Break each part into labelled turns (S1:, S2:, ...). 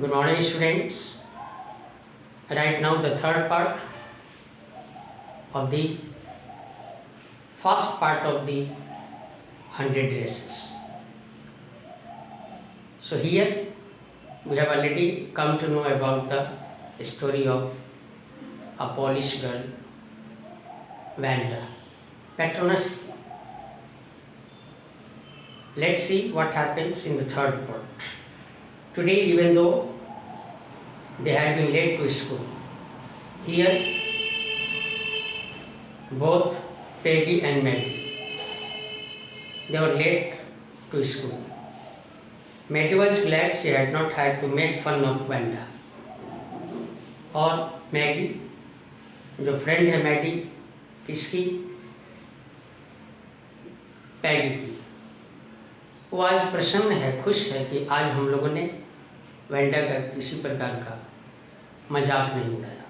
S1: Good morning, students. Right now, the third part of the first part of the 100 races. So here we have already come to know about the story of a Polish girl, Wanda Petronus. Let's see what happens in the third part. Today, even though they had been late to school, here both Peggy and Maddie, they were late to school. Maddie was glad she had not had to make fun of Wanda. और Maggi जो friend है Maddie किसकी, पैगी की, वो आज प्रसन्न है, खुश है कि आज हम लोगों ने वेंडा का किसी प्रकार का मजाक नहीं उड़ाया.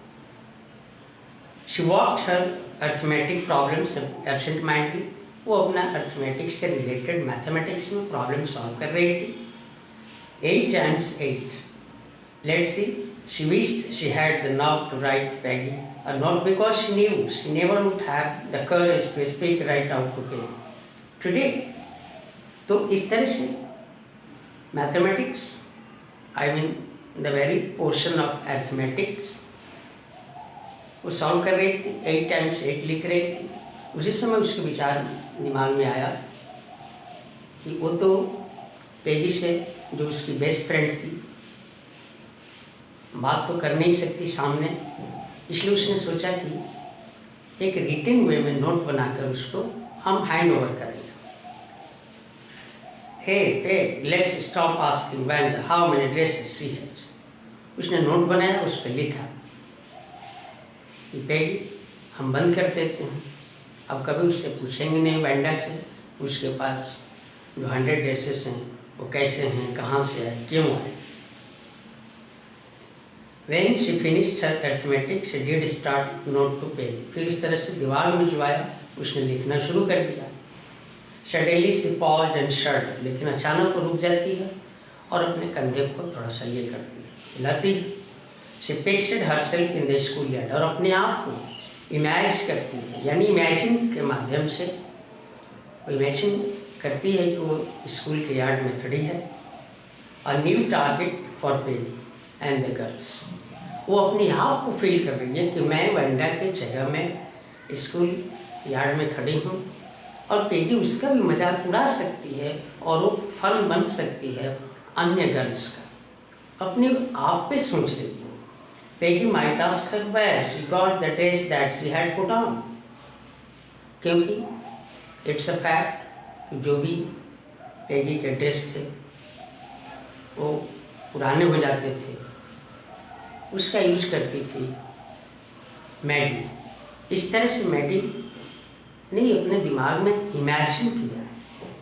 S1: She walked her arithmetic problems absent माइंडली. वो अपना अर्थमेटिक्स से रिलेटेड मैथमेटिक्स में प्रॉब्लम सॉल्व कर रही थी. 8 times 8. Let's see. She wished she had the nerve to write Peggy a note because she knew she never would have the courage to speak right out to Peggy today. तो इस तरह से mathematics, I mean the very portion of arithmetics, वो solve कर रही थी. 8 times 8 लिख रही थी. उसी समय उसके विचार दिमाग में आया कि वो तो पेगी से, जो उसकी बेस्ट फ्रेंड थी, बात तो कर नहीं सकती सामने, इसलिए उसने सोचा कि एक रिटन वे में नोट बनाकर उसको हम हैंड ओवर करेंगे. Hey, let's stop asking Wanda how many dresses she has. उसने नोट बनाया, उस पर लिखा कि पेगी, हम बंद कर देते हैं, अब कभी उससे पूछेंगे नहीं वेंडा से उसके पास जो 100 ड्रेसेस हैं वो कैसे हैं, कहाँ से आए, क्यों आए. When she finished her arithmetic, she did start note to Peggy. फिर इस तरह से दीवार में जो आया उसने लिखना शुरू कर दिया. Suddenly she paused and shuddered. लेकिन अचानक वो रुक जाती है और अपने कंधे को थोड़ा सा ये करती है, हिलाती है. She pictured herself in the schoolyard. और अपने आप को इमेज करती है, यानी इमेजिन के माध्यम से वो इमेजिन करती है कि वो स्कूल के यार्ड में खड़ी है. A new target for Peggy and the girls. वो अपने आप को फील कर रही है कि मैं वेंडा के जगह में स्कूल यार्ड में खड़ी हूँ और पेगी उसका भी मजाक उड़ा सकती है और वो फन बन सकती है अन्य गर्ल्स का. अपने आप पे सोच रही है. Peggy might ask her where she got the dress that she had put on, क्योंकि इट्स अ फैक्ट जो भी पेगी के ड्रेस थे वो पुराने हो जाते थे, उसका यूज करती थी मैडी. इस तरह से मैडी ने अपने दिमाग में इमेजिन किया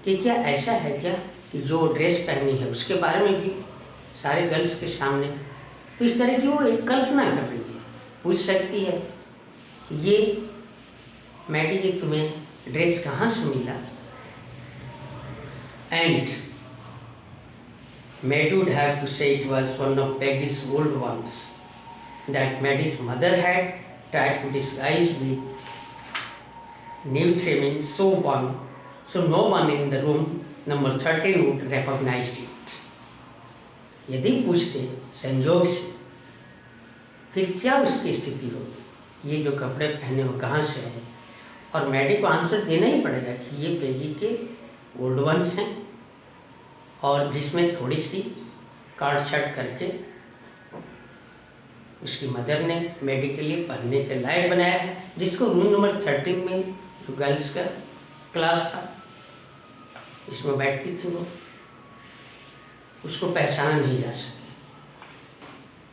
S1: कि क्या ऐसा है क्या कि जो ड्रेस पहनी है उसके बारे में भी सारे गर्ल्स के सामने, तो इस तरह की वो एक कल्पना कर रही है. पूछ सकती है कि ये मैडी, ये तुम्हें ड्रेस कहाँ से मिला. And Maddie would have to say it was one of Peggy's old ones that Maddie's mother had tried to disguise with new trimming, so no one in the room number 13 would recognize it. यदि पूछते संयोग से, फिर क्या उसकी स्थिति होगी, ये जो कपड़े पहने वो कहाँ से हैं, और मैडी को आंसर देना ही पड़ेगा कि ये पेगी के ओल्ड वंस हैं और जिसमें थोड़ी सी काट छाट करके उसकी मदर ने मैडी के लिए पढ़ने के लायक बनाया है, जिसको रूम नंबर 13 में जो गर्ल्स का क्लास था इसमें बैठती थी वो, उसको पहचाना नहीं जा सके.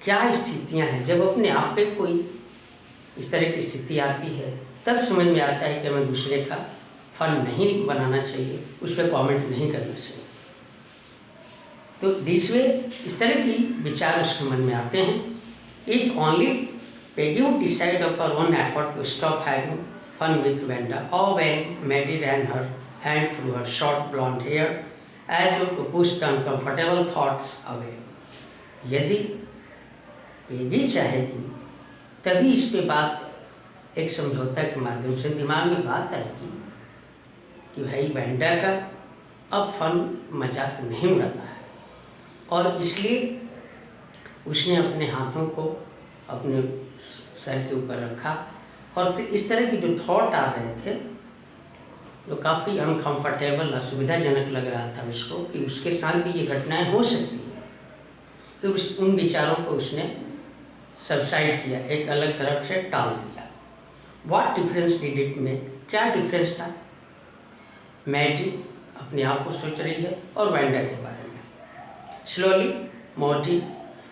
S1: क्या स्थितियां हैं, जब अपने आप पे कोई इस तरह की स्थिति आती है तब समझ में आता है कि हमें दूसरे का फन नहीं बनाना चाहिए, उस पर कॉमेंट नहीं करना चाहिए. तो दिस वे, इस तरह की विचार उसके मन में आते हैं. If only Peggy would decide of her own effort to stop having fun with Wanda, और when Maddy ran her hand through her short blonde hair as though to push the uncomfortable thoughts away. यदि Peggy चाहेगी तभी इस पे बात एक समझौता के माध्यम से दिमाग में बात आएगी कि भाई वेंडा का अब फन मजाक नहीं उड़ाना है, और इसलिए उसने अपने हाथों को अपने सर के ऊपर रखा और फिर इस तरह की जो थॉट आ रहे थे जो काफ़ी अनकंफर्टेबल असुविधाजनक लग रहा था उसको कि उसके साथ भी ये घटनाएं हो सकती हैं, तो उन विचारों को उसने सबसाइड किया, एक अलग तरफ से टाल दिया। What difference did it make, क्या डिफरेंस था? मैडी अपने आप को सोच रही है और वेंडा के बारे में। स्लोली मोटी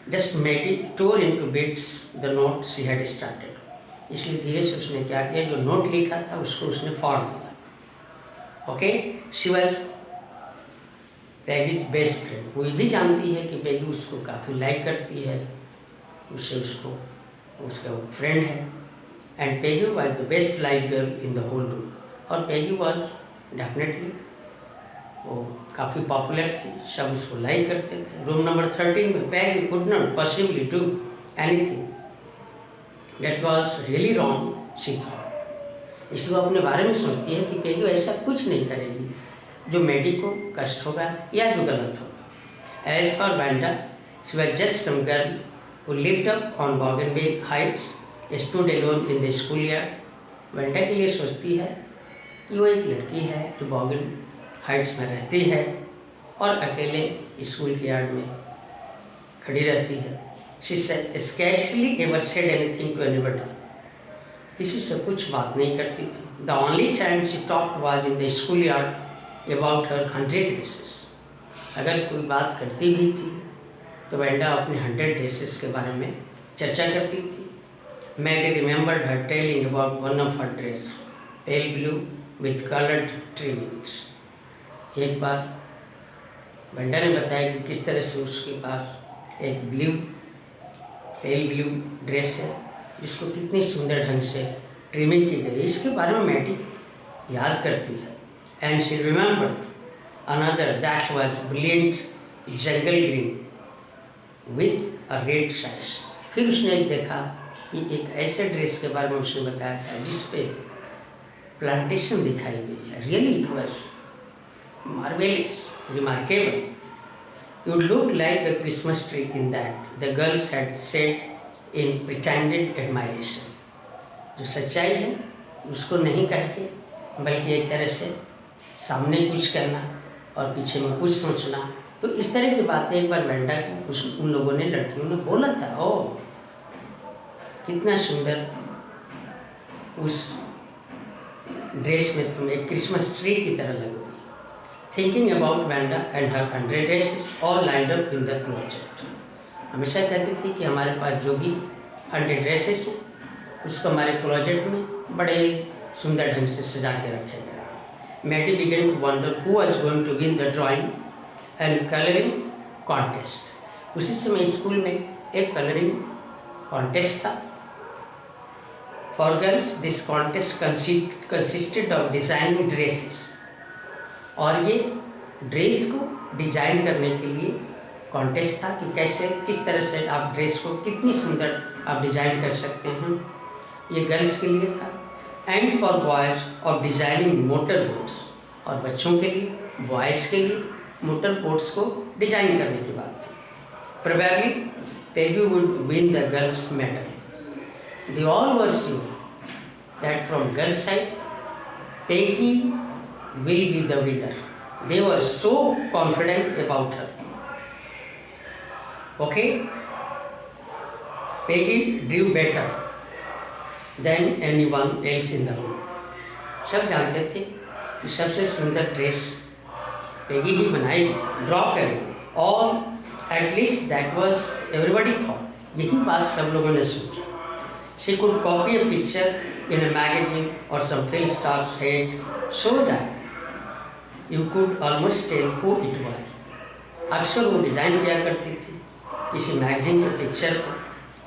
S1: just Maddie tore into bits the note she had started, इसलिए धीरे से उसने क्या किया, जो नोट लिखा था उसको उसने फाड़ दिया। Okay, she was Peggy's best friend, वो भी जानती है कि पेगी उसको काफ़ी लाइक करती है, उससे उसका फ्रेंड है। And Peggy was the best like girl in the whole room, और पेगी वॉज डेफिनेटली वो काफ़ी पॉपुलर थी, सब उसको लाइक करते थे। रूम नंबर 13 में Peggy could not possibly do anything that was really wrong, she thought, इसलिए वो अपने बारे में सोचती है कि पेगी ऐसा कुछ नहीं करेगी जो मैडी को कष्ट होगा या जो गलत होगा। As for Wanda she was just some girl who lived up on Boggins Heights, stood alone in the school yard. Wanda के लिए सोचती है कि वो एक लड़की है जो बॉगन हाइट्स में रहती है और अकेले स्कूल के यार्ड में खड़ी रहती है। She scarcely ever said anything to anybody, किसी से कुछ बात नहीं करती थी। The only time she talked was in the school yard about her 100 dresses, अगर कोई बात करती भी थी तो वेंडा अपने 100 ड्रेसेस के बारे में चर्चा करती थी। Maddie remembered her telling about one of her dress, pale blue with coloured trimmings. एक बार वेंडा ने बताया कि किस तरह से उसके पास एक पेल ब्लू ड्रेस है जिसको कितनी सुंदर ढंग से ट्रिमिंग की गई है, इसके बारे में मैडी याद करती है। And she remembered another that was brilliant jungle green with a red sash. फिर उसने देखा कि एक ऐसे ड्रेस के बारे में उसने बताया था जिस पे प्लांटेशन दिखाई गई है। Really it was marvellous, remarkable, you look like a Christmas tree in that, the girls had said in pretended admiration. जो सच्चाई है उसको नहीं कहते बल्कि एक तरह से सामने कुछ कहना और पीछे में कुछ सोचना, तो इस तरह की बातें एक बार वेंडा को उन लोगों ने, लड़कियों ने बोला था। ओ कितना सुंदर उस ड्रेस में तुम एक क्रिसमस ट्री की तरह लगोगी। Thinking about Wanda and her 100 dresses all lined up in the closet, हमेशा कहती थी कि हमारे पास जो भी 100 ड्रेसेस हैं उसको हमारे क्लोजेट में बड़े सुंदर ढंग से सजा के रखा गया। Maddie began to wonder who was going to win the drawing and colouring contest. उसी समय स्कूल में एक कलरिंग कॉन्टेस्ट था for girls. This contest consisted of designing dresses, और ये ड्रेस को डिजाइन करने के लिए कॉन्टेस्ट था कि कैसे किस तरह से आप ड्रेस को कितनी सुंदर आप डिजाइन कर सकते हैं। ये गर्ल्स के लिए था। And for boys of designing motor boats, और बच्चों के लिए, बॉयज़ के लिए मोटर बोट्स को डिजाइन करने की बात थी। Probably Peggy would win the girls medal. They all were sure that from girls side Peggy will be the winner. They were so confident about her. Okay, Peggy drew better than anyone else in the room. सब जानते थे कि सबसे सुंदर dress Peggy ही बनाएगी, draw करेगी, और at least that was everybody thought, यही बात सब लोगों ने सोचा। She could copy a picture in a magazine और some film stars head so that you could almost tell who it was. अक्सर वो डिज़ाइन किया करती थी किसी मैगजीन के पिक्चर को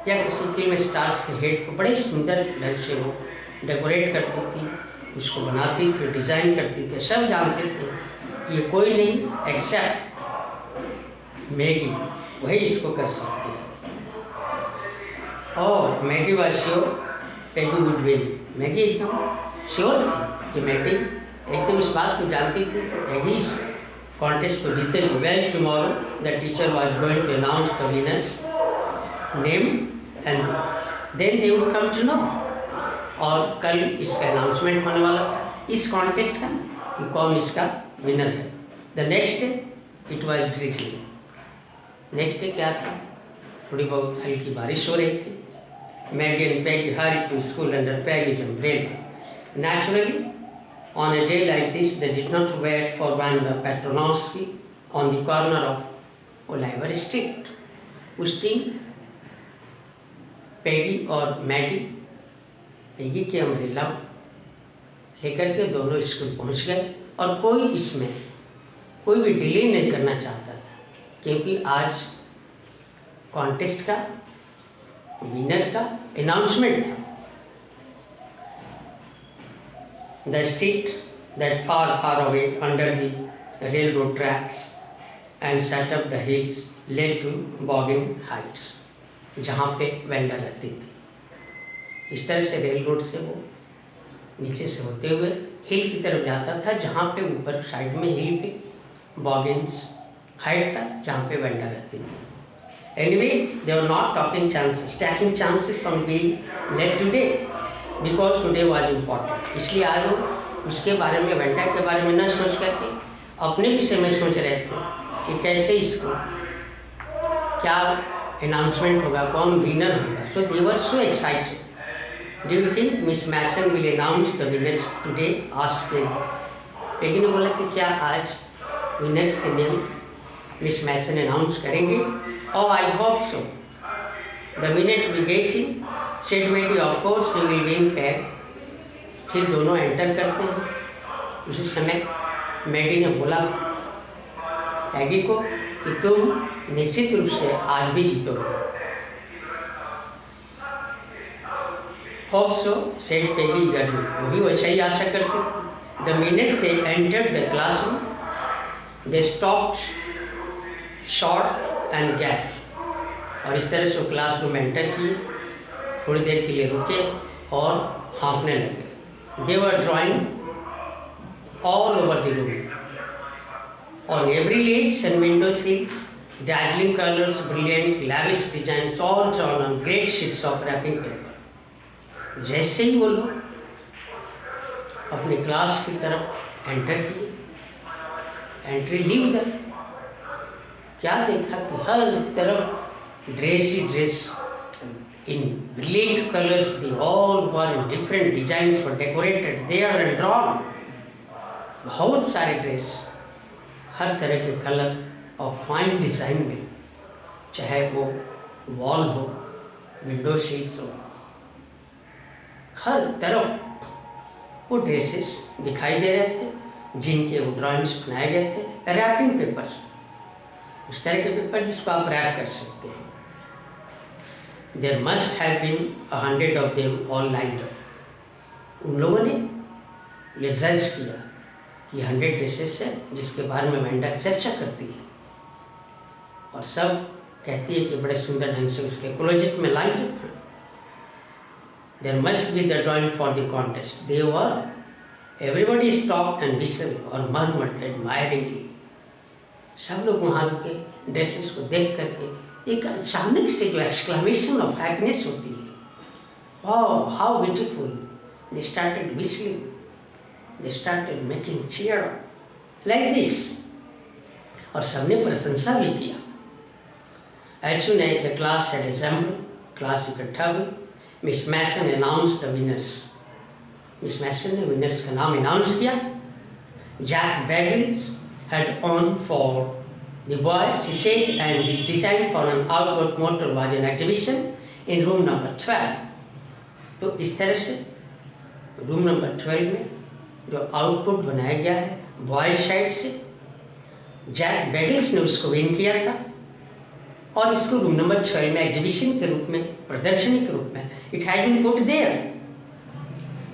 S1: या किसी फिल्म स्टार्स के हेड को बड़े सुंदर ढंग से वो डेकोरेट करती थी, उसको बनाती थी, डिज़ाइन करती थी। सब जानते थे कि ये कोई नहीं एक्सेप्ट मैगी, वही इसको कर सकती है। और Maggi was sure Peggy would win. Maggi एकदम श्योर थी कि मैगी एकदम इस बात को जानती थी कि मैगी इस कॉन्टेस्ट को जीतेगी। Well tomorrow the teacher was going to announce the winner's name and then they would come to know. और कल इसका अनाउंसमेंट होने वाला था इस कॉन्टेस्ट का कि कौन इसका विनर है। The next day it was drizzling. Next day क्या था, थोड़ी बहुत हल्की बारिश हो रही थी। Maggie and Peggy hurried to school under Peggy's umbrella. Naturally, on a day like this, they did not wait for Wanda Petronowski on the corner of Oliver Street. उस दिन पैगी और मैगी पैगी के अम्ब्रेला लेकर के दोनों स्कूल पहुंच गए और कोई इसमें कोई भी डिले नहीं करना चाहता था, क्योंकि आज कॉन्टेस्ट का विनर का अनाउंसमेंट था। The street that far far away under the railroad tracks and set up the hills led to Boggins Heights, जहाँ पे वेंडा रहती थी। इस तरह से रेल रोड से वो नीचे से होते हुए हिल की तरफ जाता था, जहाँ पे ऊपर साइड में हिल पे बॉगिंग्स हाइट था, जहाँ पे वेंडा रहती थी। Anyway, they were not stacking chances on being led today because today was important. इसलिए आज लोग उसके बारे में, वेंडा के बारे में न सोच करके अपने विषय में सोच रहे थे कि कैसे इसको क्या अनाउंसमेंट होगा, कौन विनर होगा। So they were so excited. Do you think Miss Mason will announce the winners today? asked Peggy. Peggy ने बोला कि क्या आज विनर्स के नेम मिस मैसन अनाउंस करेंगे? Oh, I hope so. The minute we get in, said Maggie, of course you will win Peg. फिर दोनों enter करते हैं। उसी समय मैगी ने बोला पैगी को कि तुम निश्चित रूप से आज भी जीतोगे। Hope so, said Peggy eagerly. वो भी वैसा ही आशा करती थी। The minute they entered the classroom, they stopped short and gas. और इस तरह से वो क्लासरूम एंटर किए, थोड़ी देर के लिए रुके और हाँफने लगे। They were drawing all over the room on every ledges and window sills, dazzling colors, brilliant, lavish designs, all drawn on great sheets of wrapping paper। जैसे ही वो लोग अपनी क्लास की तरफ एंटर किए, एंट्री ली उधर, क्या देखा कि हर तरफ ड्रेस ही dress in brilliant colours, they all were in different designs for decorated there and drawn. बहुत सारे ड्रेस हर तरह के कलर और फाइन डिज़ाइन में, चाहे वो वॉल हो, विंडो शीट्स हो, हर तरफ वो ड्रेसेस दिखाई दे रहे थे, जिनके वो ड्राइंग्स बनाए गए थे रैपिंग पेपर्स, उस तरह के पेपर जिसको आप रैप कर सकते हैं। There must have been 100 of them all lined up. उन लोगों ने ये जज किया कि 100 ड्रेसेस है जिसके बारे में वेंडा चर्चा करती है, और सब कहती है कि बड़े सुंदर ढंग से उसके क्लोजेट में लाइन्ड अप हैं। There must be the drawing for the contest. They were everybody stop and whistle और मर्मर्ड एडमायरिंगली। सब लोग वहाँ रुके, ड्रेसेस को देख करके एक अचानक से जो एक्सक्लेमेशन ऑफ हैप्पीनेस होती है, wow how beautiful, they started whistling, they started making cheer like this, और सबने प्रशंसा भी किया। As soon as the class had assembled, class इकट्ठा हुई, Miss Mason announced the winners. Miss Mason ने विनर्स का नाम अनाउंस किया। Jack Beggles had on for the boys, she said, and his design for an outboard motor was an exhibition in room number 12। तो इस तरह से room number 12 में जो आउटपुट बनाया गया है बॉयज साइड से, जैक बैगिल्स ने उसको विन किया था, और इसको रूम नंबर 12 में एग्जीबिशन के रूप में, प्रदर्शनी के रूप में, it has been put there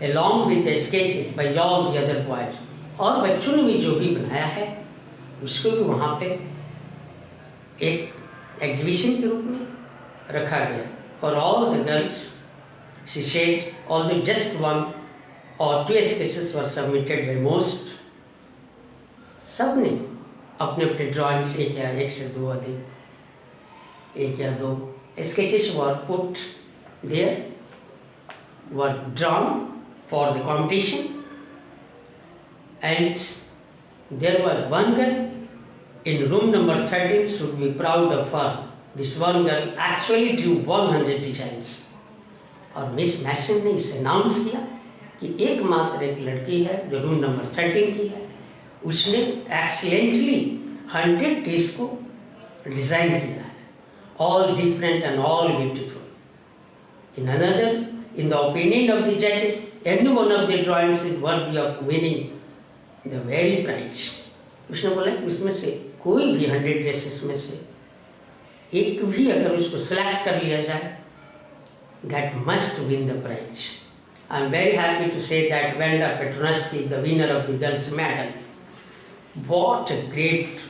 S1: along with the sketches by all the other boys। और बच्चों ने भी जो भी बनाया है उसको भी वहाँ पे एक एग्जीबिशन के रूप में रखा गया for all the girls. She said although just 1 or 2 sketches were submitted by most, सब ने अपने अपने ड्राइंग्स एक से दो अधिक 1 या 2 sketches were put there, were drawn for the competition, and there was one girl in room number 13 should be proud of her. This one girl actually drew 100 designs. और मिस मैसन ने इसे announce किया कि एकमात्र एक लड़की है जो रूम नंबर 13 की है, उसने एक्सीलेंटली 100 ड्रेस को डिज़ाइन किया है, all different and all beautiful. In another, in the opinion of the जजेस, any one of the drawings is worthy of winning the very prize. उसने बोला कि उसमें से कोई भी 100 ड्रेसेस में से एक भी अगर उसको सिलेक्ट कर लिया जाए, that must win the prize. I am very happy to say that Wanda Petronaski, the winner of the girls' medal, what a great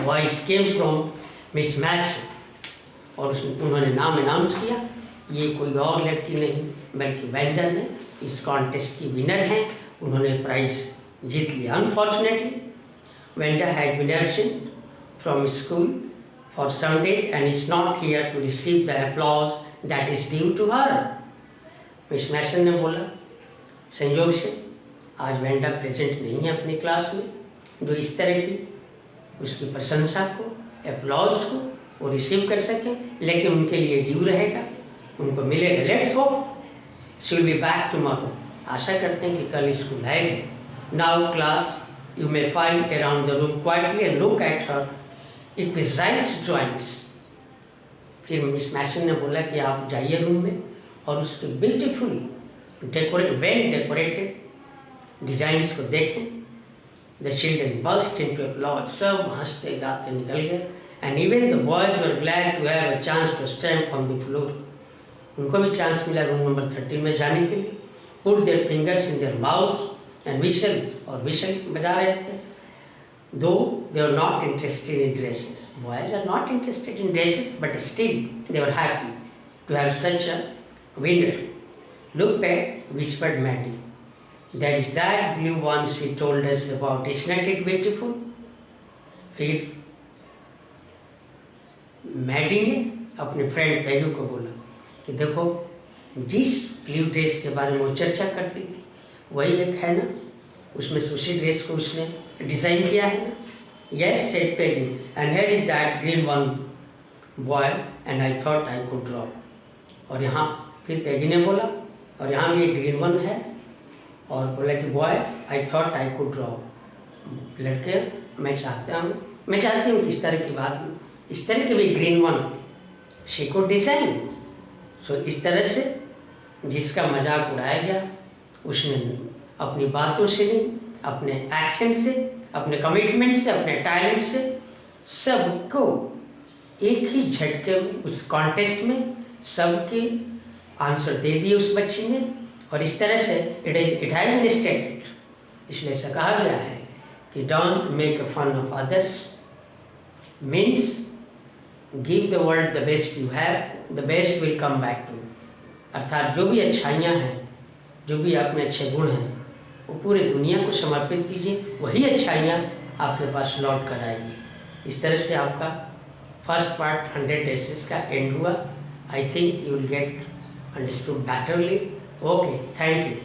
S1: voice came from Miss Mason. और उन्होंने नाम अनाउंस किया, ये कोई और लड़की नहीं बल्कि वेंडा ने इस कॉन्टेस्ट की विनर हैं, उन्होंने प्राइज जीत लिया। Unfortunately Wanda has been absent from school for some days and is not here to receive the applause that is due to her. Miss Mason ने बोला संयोग से आज वेंडा प्रेजेंट नहीं है अपनी क्लास में, जो इस तरह की उसकी प्रशंसा को, एप्लॉज को वो रिसीव कर सकें, लेकिन उनके लिए ड्यू रहेगा, उनको मिलेगा। Let's hope she will be back tomorrow. आशा करते हैं कि कल स्कूल आएगी। Now class, you may find around the room quietly and look at her exquisite drawings. फिर मिस मैसन ने बोला कि आप जाइए रूम में और उसके ब्यूटीफुल वेल डेकोरेटेड डिजाइंस को देखें। The children burst into applause, सब हंसते गाते निकल गए। And even the boys were glad to have a chance to stand on the floor. उनको भी चांस मिला रूम नंबर 13 में जाने के लिए। Put their fingers in their mouth and we shall, और विशल बजा रहे थे। Though they were not interested in dresses, boys are not interested in dresses, but still they were happy to have such a winner. Look back, whispered Maddie. That is that blue one she told us about. Isn't it beautiful? फिर Maddie ने अपने friend पैगू को बोला कि देखो, जिस blue dress के बारे में वो चर्चा करती थी वही एक है ना, उसमें से उसी ड्रेस को उसने डिज़ाइन किया है ना। Yes said Peggy, and here is that green one boy and I thought I could draw. और यहाँ फिर पेगी ने बोला, और यहाँ भी एक ग्रीन वन है, और बोला कि boy I thought I could draw. लड़के मैं चाहती हूँ कि इस तरह की बात, इस तरह की भी green one she could design. So इस तरह से जिसका मजाक उड़ाया गया उसने अपनी बातों से नहीं, अपने एक्शन से, अपने कमिटमेंट से, अपने टैलेंट से सबको एक ही झटके में उस कॉन्टेस्ट में सबके आंसर दे दिए उस बच्ची ने। और इस तरह से इट हैज बीन स्टेटेड, इसलिए ऐसा कहा गया है कि don't make fun of others means give the world the best you have, the best will come back to. अर्थात जो भी अच्छाइयाँ हैं, जो भी आप में अच्छे गुण हैं, वो पूरे दुनिया को समर्पित कीजिए, वही अच्छाइयाँ आपके पास लौट कर आएगी। इस तरह से आपका फर्स्ट पार्ट 100 ड्रेसेस का एंड हुआ। I think you will get understood betterly. Okay, thank you.